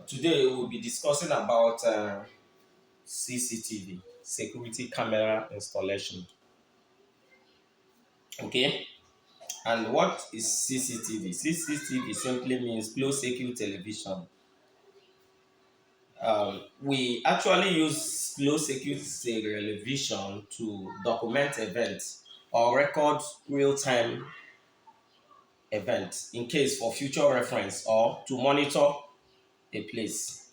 Today we'll be discussing about CCTV, security camera installation. Okay, and what is CCTV? CCTV simply means closed circuit television. We actually use closed circuit television to document events or record real-time events in case for future reference or to monitor a place.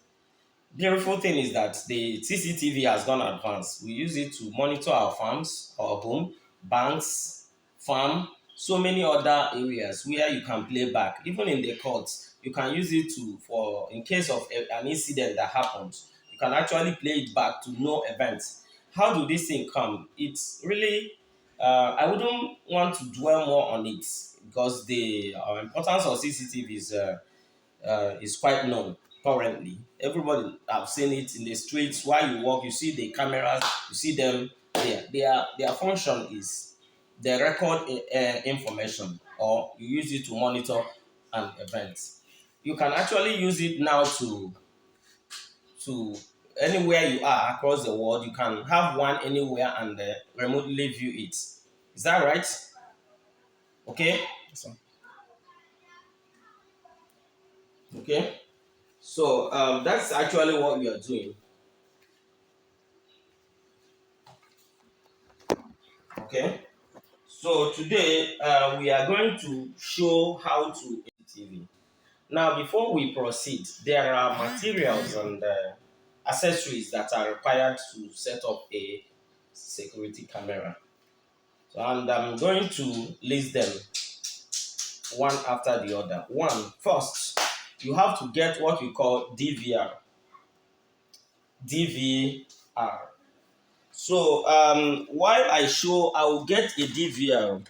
Beautiful thing is that the CCTV has gone advanced. We use it to monitor our farms, our home, banks, farm, so many other areas where you can play back. Even in the courts, you can use it to for in case of an incident that happens. You can actually play it back to know events. How do this thing come? It's really I wouldn't want to dwell more on it because the importance of CCTV is quite known currently. Everybody have seen it in the streets. While you walk, you see the cameras, you see them there. Their function is they record information or you use it to monitor an event. You can actually use it now to anywhere you are across the world. You can have one anywhere and remotely view it. Is that right? Okay. So, Okay. So that's actually what we are doing. Okay. So today we are going to show how to edit TV. Now, before we proceed, there are materials and accessories that are required to set up a security camera. So, and I'm going to list them one after the other. One, first, you have to get what we call DVR. DVR. So, while I will get a DVR.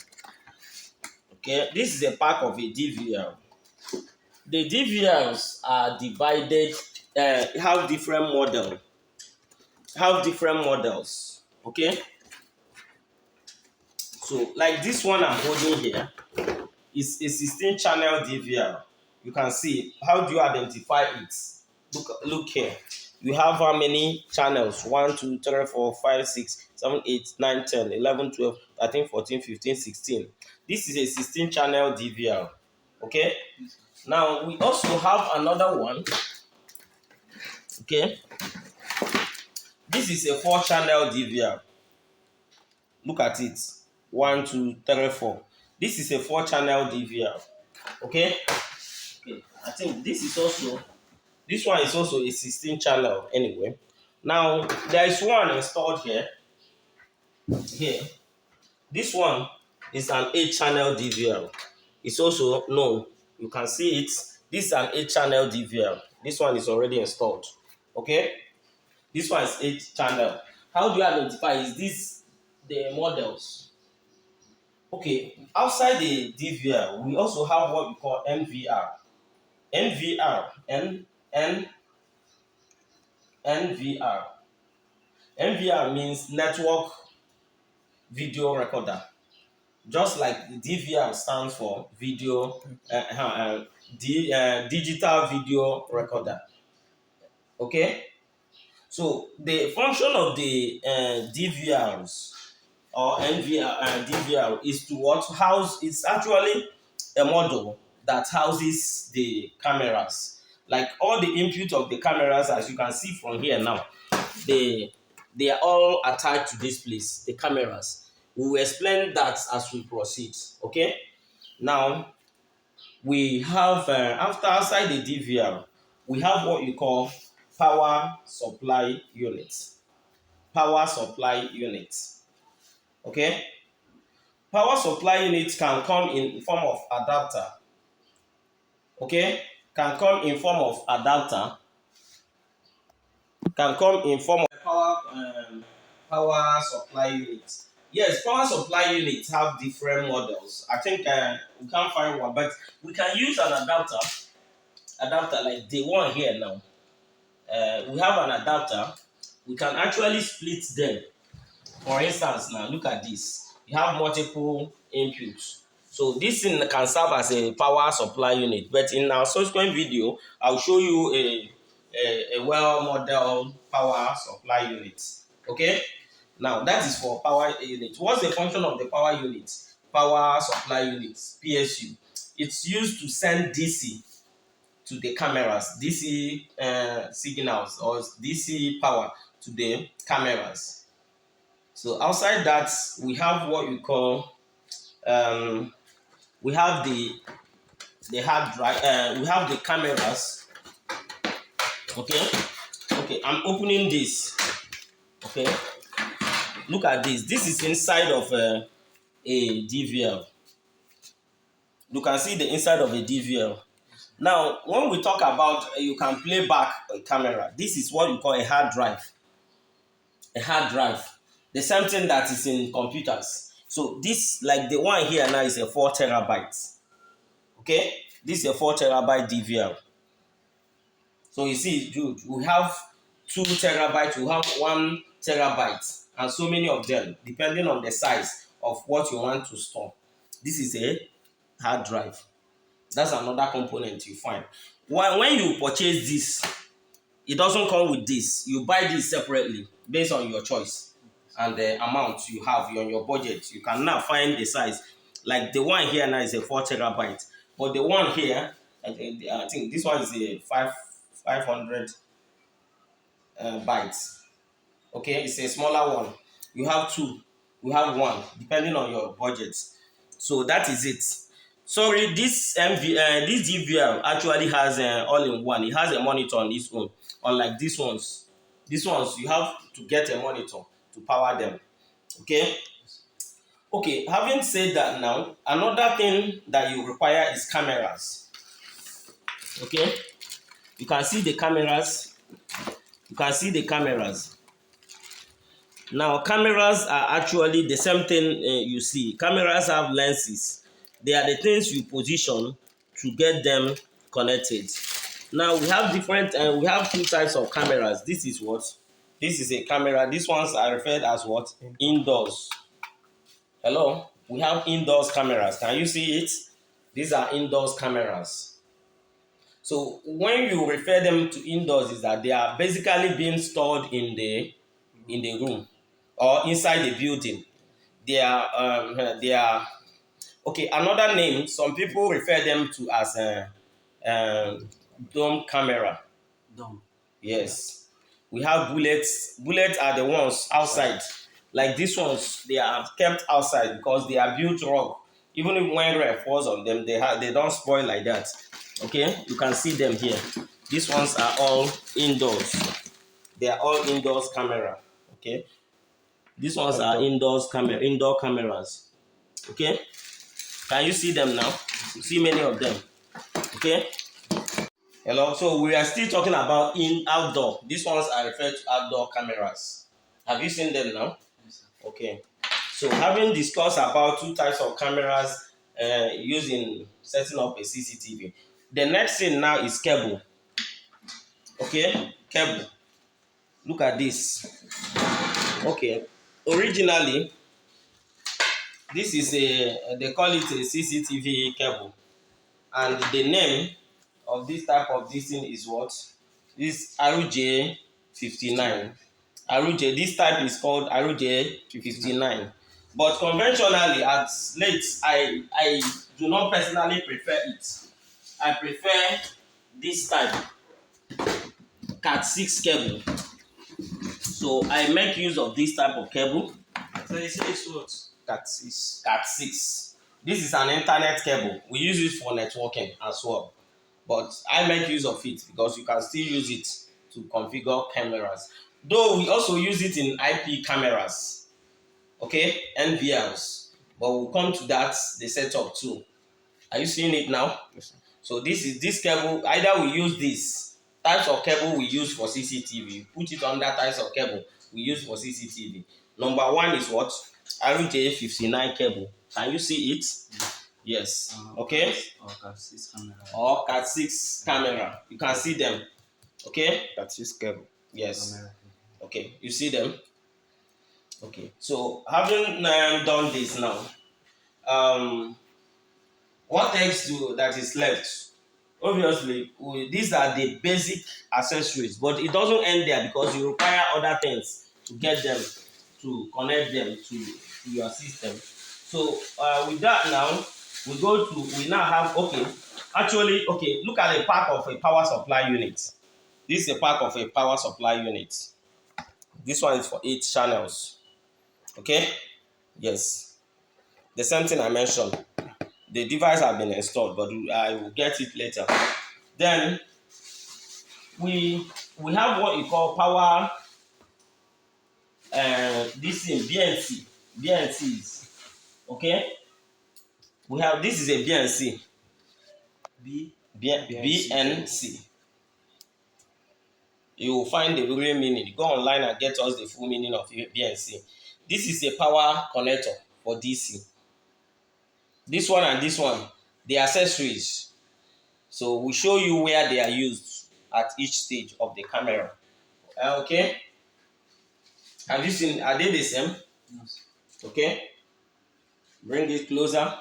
Okay, this is a pack of a DVR. The DVRs are divided, have different models. Okay, so like this one I'm holding here is a 16 channel DVR. You can see how do you identify it? Look here. You have how many channels? 1, 2, 3, 4, 5, 6, 7, 8, 9, 10, 11, 12, 13, 14, 15, 16. This is a 16 channel DVR. Okay. Now we also have another one. Okay, this is a 4 channel DVR. Look at it. 1, 2, 3, 4. This is a 4 channel DVR. Okay. Okay. I think this one is also a 16 channel anyway. Now there is one installed here. Here. This one is an 8 channel DVR. It's also known. You can see it. This is an 8 channel DVR. This one is already installed. Okay. This one is 8 channel. How do you identify? Is this the models? Okay, outside the DVR, we also have what we call NVR. NVR, NVR. NVR means network video recorder. Just like the DVR stands for video, digital video recorder. Okay, so the function of the DVRs or NVR and DVR is to what house. It's actually a model that houses the cameras. Like all the input of the cameras, as you can see from here now, they they are all attached to this place. The cameras. We will explain that as we proceed. Okay. Now we have after outside the DVR, we have what you call power supply units. Power supply units. Okay. Power supply units can come in form of adapter. Okay, can come in form of adapter. Can come in form of power supply units. Yes, power supply units have different models. I think we can't find one, but we can use an adapter. Adapter like the one here now. We have an adapter. We can actually split them. For instance, now look at this. You have multiple inputs. So this thing can serve as a power supply unit. But in our subsequent video, I'll show you a well-modeled power supply unit. Okay, now that is for power unit. What's the function of the power unit? Power supply unit, PSU. It's used to send DC to the cameras, DC signals or DC power to the cameras. So outside that, we have what we call we have the hard drive. We have the cameras. Okay, okay. I'm opening this. Okay, look at this. This is inside of a DVL. You can see the inside of a DVL. Now, when we talk about you can play back a camera, this is what we call a hard drive. A hard drive. The same thing that is in computers. So this, like the one here now, is a 4 terabytes. Okay, this is a 4 terabyte DVL. So you see, dude, we have 2 terabytes, we have 1 terabyte, and so many of them, depending on the size of what you want to store. This is a hard drive. That's another component you find. When you purchase this, it doesn't come with this. You buy this separately based on your choice and the amount you have on your budget. You can now find the size. Like the one here now is a 4 terabyte, but the one here, I think this one is a 500 bytes. Okay, it's a smaller one. You have 2, you have 1, depending on your budget. So that is it. Sorry, this this DVR actually has all-in-one. It has a monitor on its own, unlike these ones. These ones you have to get a monitor to power them. Okay. Okay. Having said that, now another thing that you require is cameras. Okay. You can see the cameras. You can see the cameras. Now, cameras are actually the same thing you see. Cameras have lenses. They are the things you position to get them connected. Now, we have different, we have 2 types of cameras. This is what? This is a camera. These ones are referred as what? Indoors. Hello? We have indoors cameras. Can you see it? These are indoors cameras. So, when you refer them to indoors, is that they are basically being stored in the room or inside the building. They are okay. Another name, some people refer them to as a dome camera. Dome. Yes. We have bullets. Bullets are the ones outside. Like these ones, they are kept outside because they are built raw. Even if when rain falls on them, they don't spoil like that. Okay, you can see them here. These ones are all indoors. They are all indoors camera. Okay. These ones are indoor cameras. Okay. Can you see them now? You see many of them. Okay. Hello. So we are still talking about outdoor. These ones are referred to outdoor cameras. Have you seen them now? Yes, sir. Okay. So having discussed about 2 types of cameras used in setting up a CCTV, the next thing now is cable. Okay, cable. Look at this. Okay. Originally, this is they call it a CCTV cable, and the name of this type of this thing is what? This RJ59. RJ, this type is called RJ59. But conventionally, at late, I do not personally prefer it. I prefer this type, Cat6 cable. So I make use of this type of cable. So you say it's what? Cat6. Cat6. This is an internet cable. We use it for networking as well. But I make use of it because you can still use it to configure cameras. Though we also use it in IP cameras. Okay? NVLs. But we'll come to that, the setup too. Are you seeing it now? Yes. So this cable, either we use this types of cable we use for CCTV, put it on that types of cable we use for CCTV. Number 1 is what? RJ59 cable. Can you see it? Yes. Okay. Or Cat6 camera. Or Cat6 camera. You can see them. Okay. Cat6 cable. Yes. Okay. You see them. Okay. So having done this now, what else that is left? obviously these are the basic accessories, but it doesn't end there because you require other things to get them, to connect them to your system. So with that now, we now have, okay, actually, okay, look at the pack of a power supply unit. This is a pack of a power supply unit. This one is for 8 channels. Okay, yes, the same thing I mentioned. The device has been installed, but I will get it later. Then we have what you call power, this thing BNCs. Okay, we have, this is a BNC. BNC. You will find the real meaning. Go online and get us the full meaning of BNC. This is a power connector for DC. This one and this one, the accessories. So we show you where they are used at each stage of the camera. Okay. Have you seen? Are they the same? Yes. Okay. Bring it closer.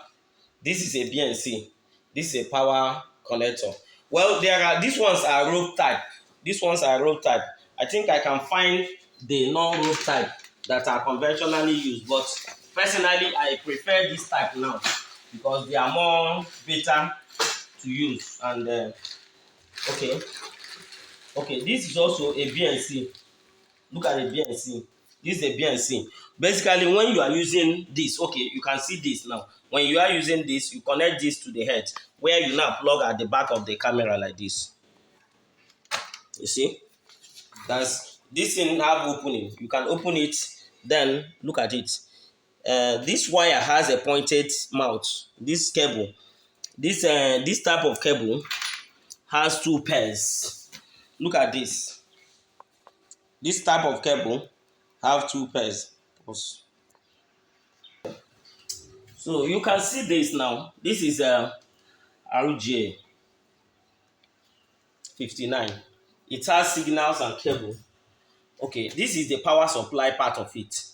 This is a BNC. This is a power connector. Well, these ones are rope type. These ones are rope type. I think I can find the non-rope type that are conventionally used, but personally I prefer this type now because they are more better to use. And okay, this is also a BNC. Look at the BNC. This is a BNC. Basically, when you are using this, okay, you can see this now. When you are using this, you connect this to the head, where you now plug at the back of the camera like this. You see? This thing have opening. You can open it, then look at it. This wire has a pointed mouth. This cable, this type of cable has 2 pairs. Look at this. This type of cable have 2 pairs. So you can see this now. This is a RJ 59. It has signals and cable. Okay, this is the power supply part of it.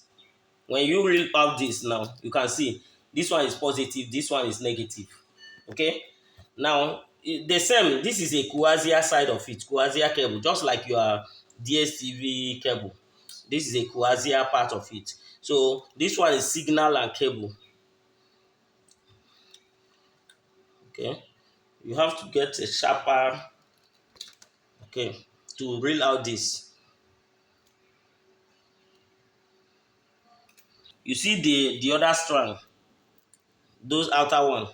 When you reel out this now, you can see this one is positive, this one is negative. Okay, now the same, this is a coaxial side of it, coaxial cable, just like your DSTV cable. This is a coaxial part of it. So this one is signal and cable. Okay, you have to get a sharper, okay, to reel out this. You see the other strand, those outer one.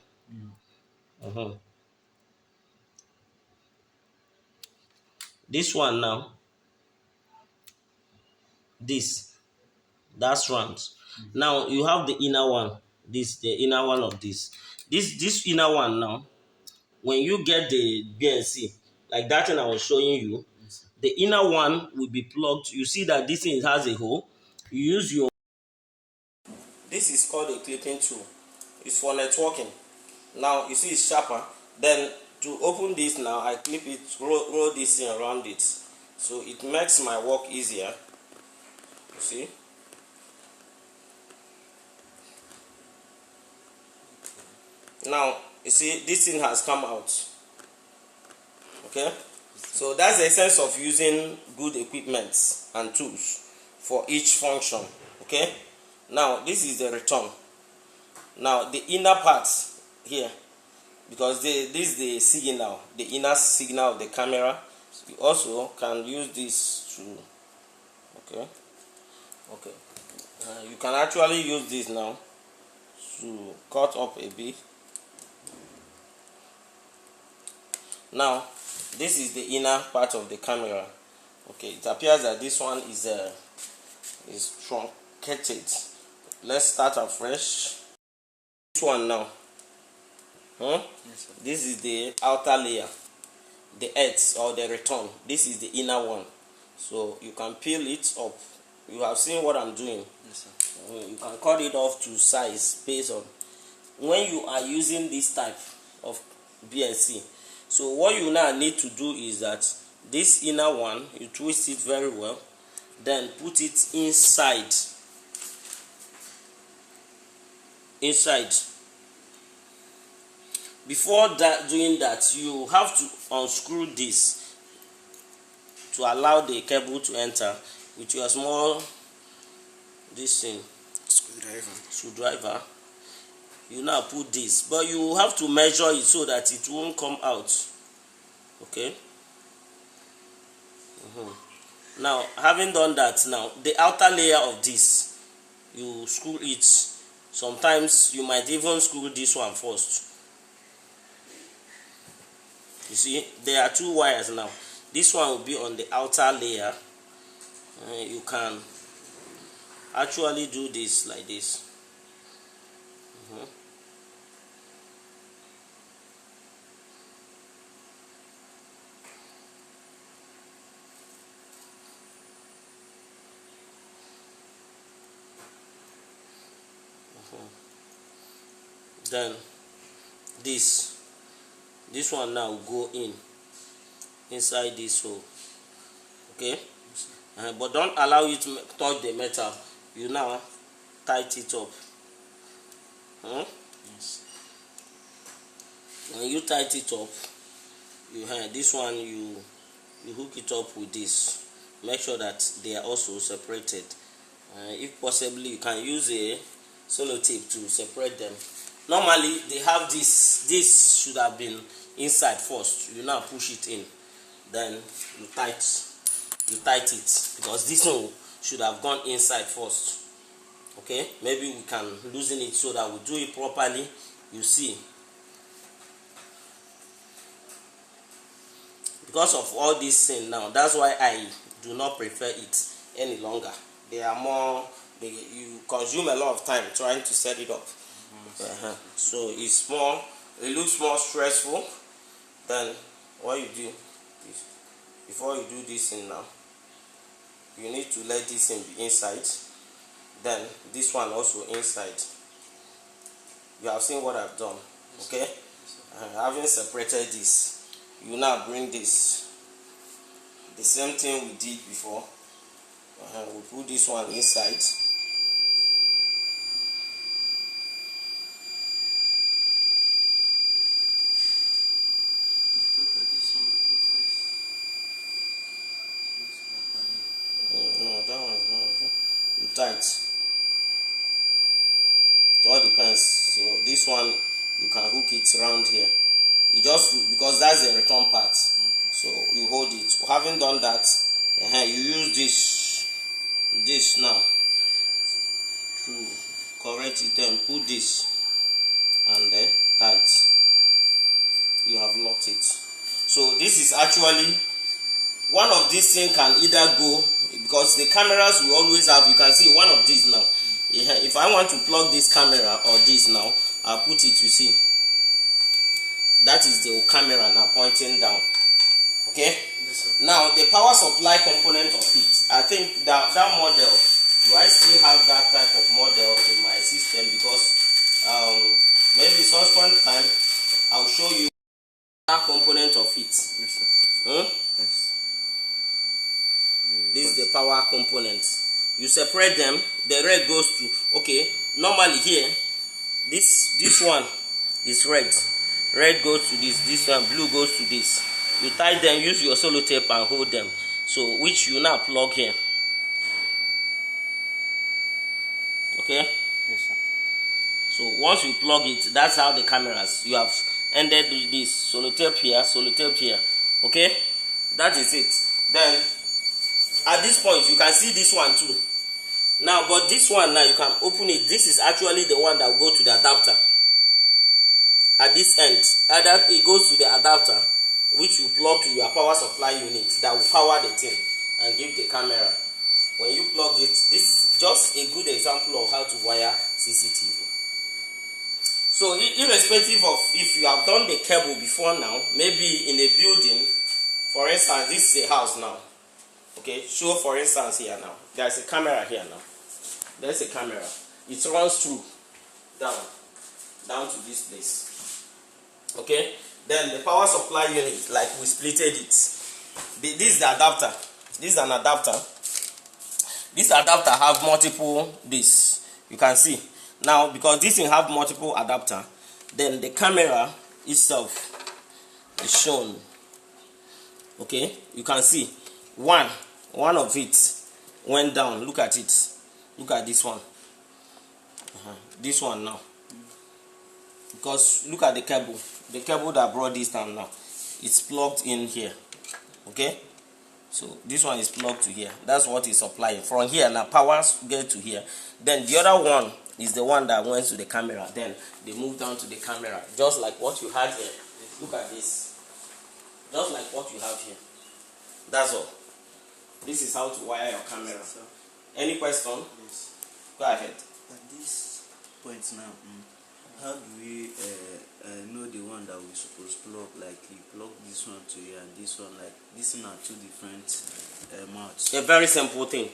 This one now, this, that strand. Now you have the inner one. This, the inner one of this. This inner one now. When you get the BNC, like that thing I was showing you, the inner one will be plugged. You see that this thing has a hole. You use your. This is called a clipping tool. It's for networking. Now you see it's sharper. Then to open this now, I clip it, roll this thing around it, so it makes my work easier. You see. Now you see this thing has come out. Okay, so that's the essence of using good equipment and tools for each function. Okay, now this is the return. Now the inner part here, because this is the signal, the inner signal of the camera. You also can use this to, okay, you can actually use this now to cut up a bit. Now this is the inner part of the camera. Okay, it appears that this one is truncated. Let's start afresh. This one now, yes, this is the outer layer, the edge or the return. This is the inner one, so you can peel it up. You have seen what I'm doing. Yes, sir. You can cut it off to size based on when you are using this type of BNC. So what you now need to do is that this inner one, you twist it very well, then put it inside. before that doing that, you have to unscrew this to allow the cable to enter with your small this thing screwdriver. You now put this, but you have to measure it so that it won't come out. Okay. Now, having done that, now the outer layer of this, you screw it. Sometimes you might even screw this one first. You see, there are two wires now. This one will be on the outer layer. You can actually do this like this. Then this one now will go inside this hole. Okay, but don't allow it to touch the metal. You now tighten it up. Yes. When you tighten it up, this one you hook it up with this. Make sure that they are also separated. If possibly, you can use a sellotape to separate them. Normally they have this should have been inside first. You now push it in, then you tight it, because this one should have gone inside first. Okay, maybe we can loosen it so that we do it properly. You see, because of all this thing now, that's why I do not prefer it any longer. You consume a lot of time trying to set it up. So it looks more stressful. Then what you do is, before you do this thing now, you need to let this thing be inside, then this one also inside. You have seen what I've done. Okay, having separated this, you now bring this, the same thing we did before. We put this one inside. No, that one is not. You tight. It all depends. So this one you can hook it around here. You just, because that's the return part. So you hold it. Having done that, you use this now to correct it. Then put this and then tight. You have locked it. So this is actually one of these things can either go, because the cameras we always have, you can see one of these now. If I want to plug this camera or this now, I'll put it, you see, that is the camera now pointing down. Okay. Yes, now the power supply component of it, I think that model, do I still have that type of model in my system? Because maybe subsequent time I'll show you that component of it. Yes, sir. Yes. This is the power component. You separate them. The red goes to, okay, normally here this one is red. Red goes to this one, blue goes to this. You tie them, use your sellotape and hold them. So which you now plug here. Okay? Yes, sir. So once you plug it, that's how the cameras, you have ended with this sellotape here. Okay? That is it. Then at this point you can see this one too. Now, but this one now you can open it. This is actually the one that will go to the adapter. At this end, either it goes to the adapter, which you plug to your power supply unit that will power the thing and give the camera. When you plug it, this is just a good example of how to wire CCTV. So irrespective of if you have done the cable before now, maybe in a building, for instance, this is a house now. Okay, show for instance here now. There's a camera here now. There's a camera. It runs through down to this place. Okay, then the power supply unit, like we splitted it. This is the adapter. This is an adapter. This adapter have multiple this. You can see now, because this thing have multiple adapter. Then the camera itself is shown. Okay, you can see one of it went down. Look at it. Look at this one. This one now. Because look at the cable that brought this down now. It's plugged in here. Okay, so this one is plugged to here. That's what is supplying from here. Now power get to here. Then the other one is the one that went to the camera. Then they move down to the camera, just like what you had here. Look at this. Just like what you have here. That's all. This is how to wire your camera. Any question? Yes. Go ahead. At this point now, how do we know the one that we supposed to plug? Like you plug this one to here and this one, like these are two different mouths. A very simple thing.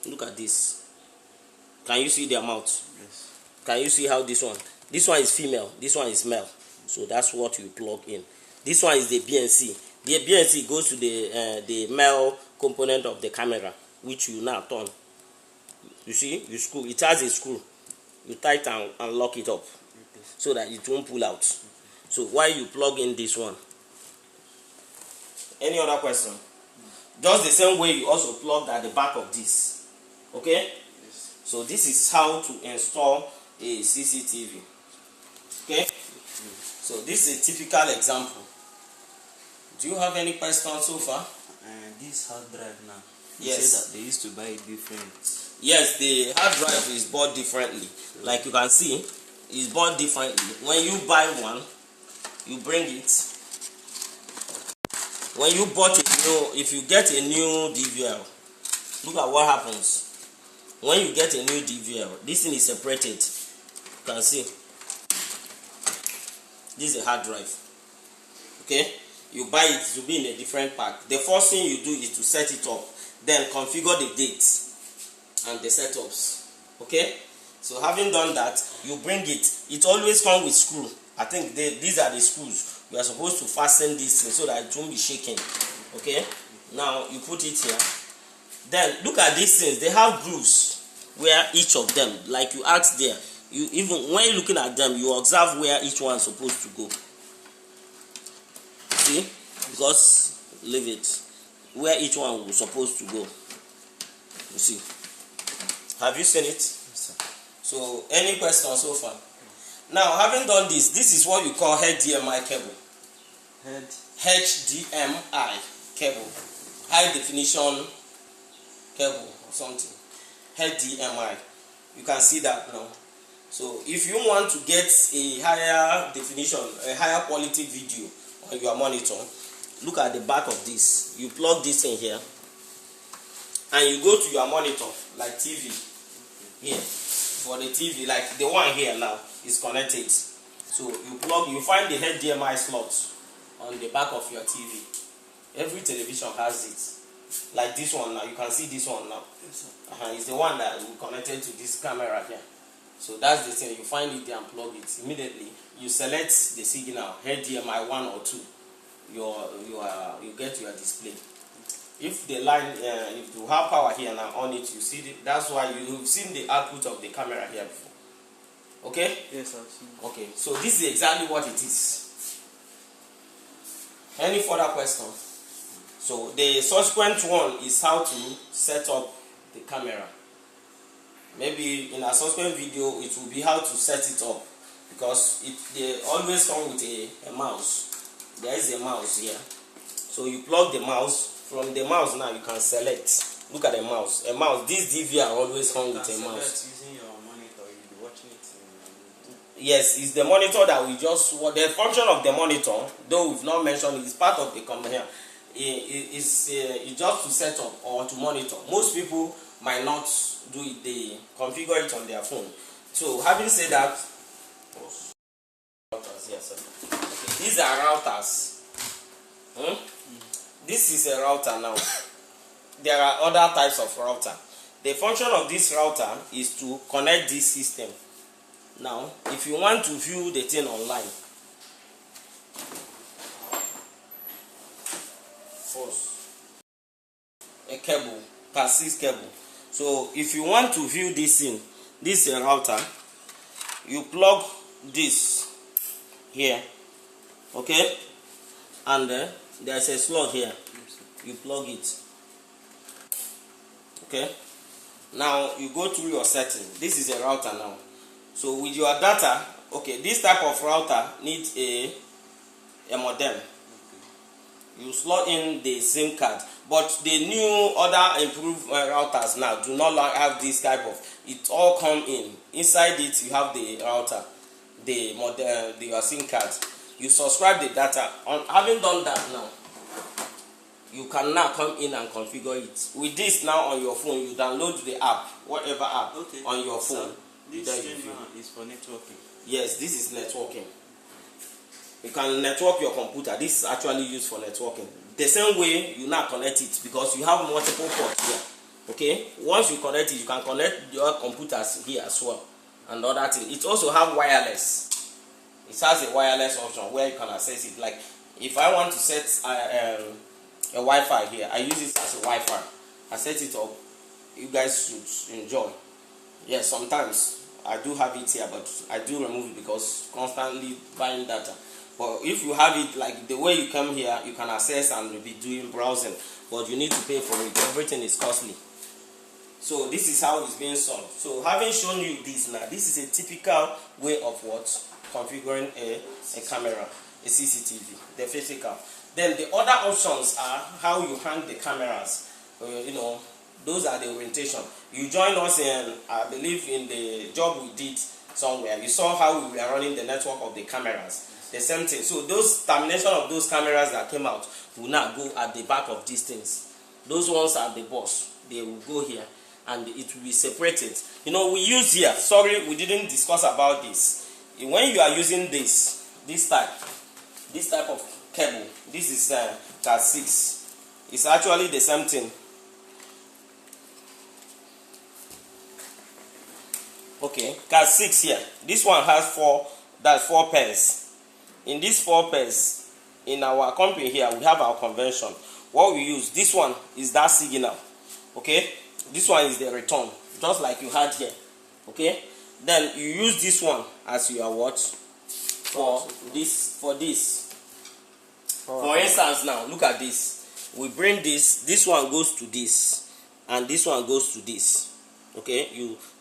Look at this. Can you see their mouth? Yes. Can you see how this one? This one is female. This one is male. So that's what you plug in. This one is the BNC. The BNC goes to the male component of the camera, which you now turn. You see, you screw. It has a screw. You tighten and lock it up, so that it won't pull out. So why you plug in this one? Any other question? Just the same way you also plug at the back of this. Okay? Yes. So this is how to install a CCTV. Okay? So this is a typical example. Do you have any questions so far? This hard drive now. You Yes. said that they used to buy it different. Yes, the hard drive is bought differently. Like you can see, it's bought differently. When you buy one, you bring it. When you bought if you get a new DVR, look at what happens. When you get a new DVR, this thing is separated. You can see. This is a hard drive. Okay? You buy it to be in a different pack. The first thing you do is to set it up. Then configure the dates and the setups. Okay? So having done that, you bring it. It always comes with screw. I think these are the screws. You are supposed to fasten this thing so that it won't be shaking. Okay? Now you put it here. Then look at these things. They have grooves where each of them, like you asked there, you even when you're looking at them, you observe where each one is supposed to go. See? Because leave it where each one was supposed to go. You see? Have you seen it? Yes, sir. So any questions so far? Now having done this, this is what we call HDMI cable. HDMI cable. High definition cable or something. HDMI. You can see that now. So if you want to get a higher definition, a higher quality video on your monitor, look at the back of this. You plug this in here and you go to your monitor like TV here. For the TV, like the one here now is connected. So you find the HDMI slot on the back of your TV. Every television has it. Like this one now, you can see this one now. It's the one that we connected to this camera here. So that's the thing. You find it there and plug it immediately. You select the signal HDMI 1 or 2. You get your display. If the line, if you have power here now on it, you see it. That's why you've seen the output of the camera here before. Okay? Yes, I've seen. Okay. So this is exactly what it is. Any further questions? So the subsequent one is how to set up the camera. Maybe in a subsequent video it will be how to set it up, because they always come with a mouse. There is a mouse here. So you plug the mouse. From the mouse now you can select. Look at the mouse. A mouse. This DVR always comes with a mouse. Using your monitor, you'll be watching it. Yes, it's the monitor that we just. The function of the monitor, though we've not mentioned, is part of the company here. It's just to set up or to monitor. Most people might not do it. They configure it on their phone. So having said that, routers, yes, okay, these are routers. This is a router now. There are other types of router. The function of this router is to connect this system. Now, if you want to view the thing online, first, a cable, Cat6 cable. So, if you want to view this thing, this is a router. You plug this here, okay, and there's a slot here. You plug it, okay. Now you go through your setting. This is a router now. So with your data, okay, this type of router needs a modem. You slot in the SIM card, but the new other improved routers now do not have this type of. It all come in inside it. You have the router, the modem, your SIM card. You subscribe the data. On having done that now, you can now come in and configure it. With this now on your phone, you download the app, whatever app, okay, on your phone. So this thing now is for networking. Yes, this is networking. You can network your computer. This is actually used for networking. The same way you now connect it, because you have multiple ports here. Okay, once you connect it, you can connect your computers here as well and other things. It also have wireless. It has a wireless option where you can access it. Like if I want to set a Wi-Fi here, I use it as a Wi-Fi. I set it up. You guys should enjoy. Yes, sometimes I do have it here, but I do remove it because constantly buying data. But if you have it like the way you come here, you can access and be doing browsing, but you need to pay for it. Everything is costly. So this is how it's being solved. So having shown you this now, this is a typical way of what? Configuring a camera, a CCTV, the physical. Then the other options are how you hang the cameras. You know, those are the orientation. You join us in, I believe, in the job we did somewhere. You saw how we were running the network of the cameras. The same thing. So those termination of those cameras that came out will now go at the back of these things. Those ones are the boss. They will go here and it will be separated. You know, we use here. Sorry, we didn't discuss about this. When you are using this type of cable, this is Cat 6. It's actually the same thing. Okay, Cat 6 here. This one has four pairs. In these 4 pairs, in our company here, we have our convention. What we use, this one is that signal. Okay, this one is the return, just like you had here. Okay, then you use this one as your what for this. For instance, now look at this. We bring this one goes to this, and this one goes to this. Okay,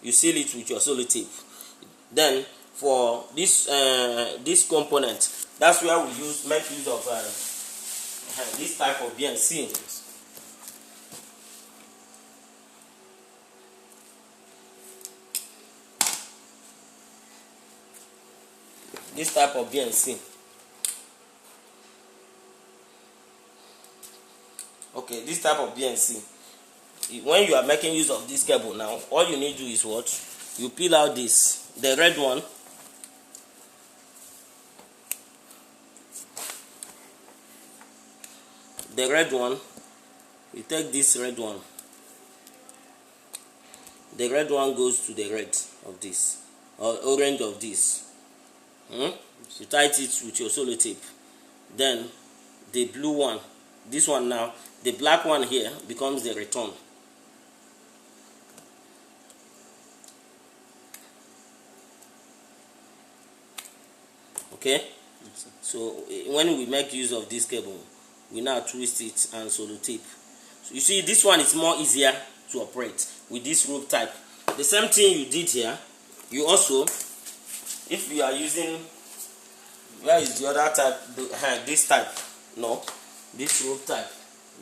you seal it with your sellotape. Then for this component, that's where we make use of this type of BNC. This type of BNC. Okay, this type of BNC. When you are making use of this cable now, all you need to do is what? You peel out this, the red one. The red one, you take this red one. The red one goes to the red of this, or orange of this. You tight it with your sellotape. Then the blue one, this one now, the black one here becomes the return. Okay, so when we make use of this cable, we now twist it and sellotape. So you see, this one is more easier to operate with this rope type. The same thing you did here, you also, if you are using, where is the other type? This type, no, this rope type,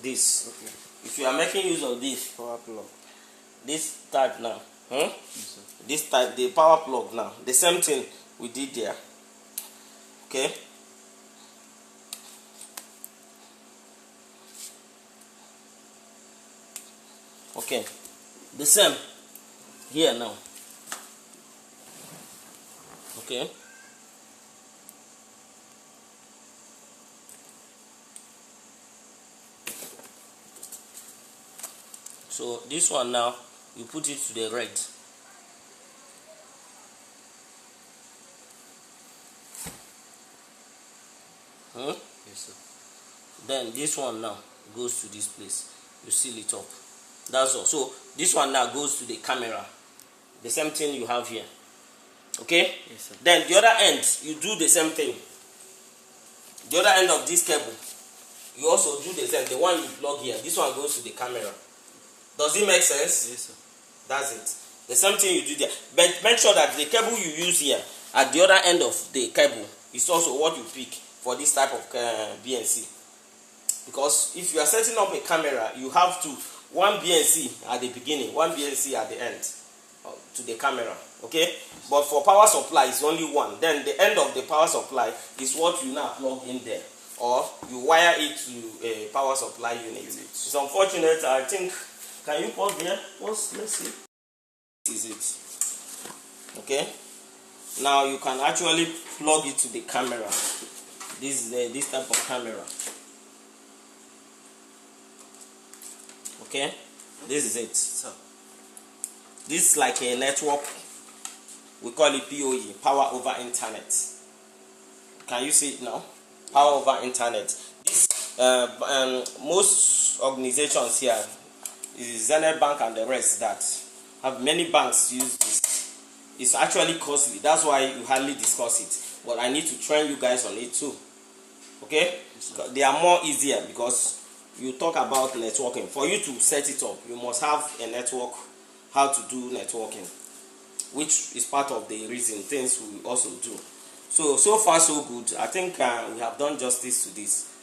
this. Okay. If you are making use of this power plug, this type now, this type, the power plug now, the same thing we did there. Okay. Okay, the same here now. Okay, so this one now, you put it to the red. Yes, sir. Then this one now goes to this place. You seal it up. That's all. So this one now goes to the camera. The same thing you have here. Okay? Yes, sir. Then the other end, you do the same thing. The other end of this cable, you also do the same. The one you plug here, this one goes to the camera. Does it make sense? Yes, sir. That's it. The same thing you do there. But make sure that the cable you use here at the other end of the cable is also what you pick for this type of BNC. Because if you are setting up a camera, you have to one BNC at the beginning, one BNC at the end to the camera. Okay? But for power supply, it's only one. Then the end of the power supply is what you now plug in there. Or you wire it to a power supply unit. It's unfortunate. I think, can you pause there? Pause, let's see. This is it. Okay? Now you can actually plug it to the camera. This is this type of camera. Okay? This is it. Sir. This is like a network. We call it PoE, power over internet. Can you see it now? Power over internet. This most organizations here is Zenith Bank and the rest that have many banks use this. It's actually costly. That's why you hardly discuss it. But I need to train you guys on it too. Okay? They are more easier because you talk about networking. For you to set it up, you must have a network, how to do networking, which is part of the things we also do. So far so good. I think we have done justice to this.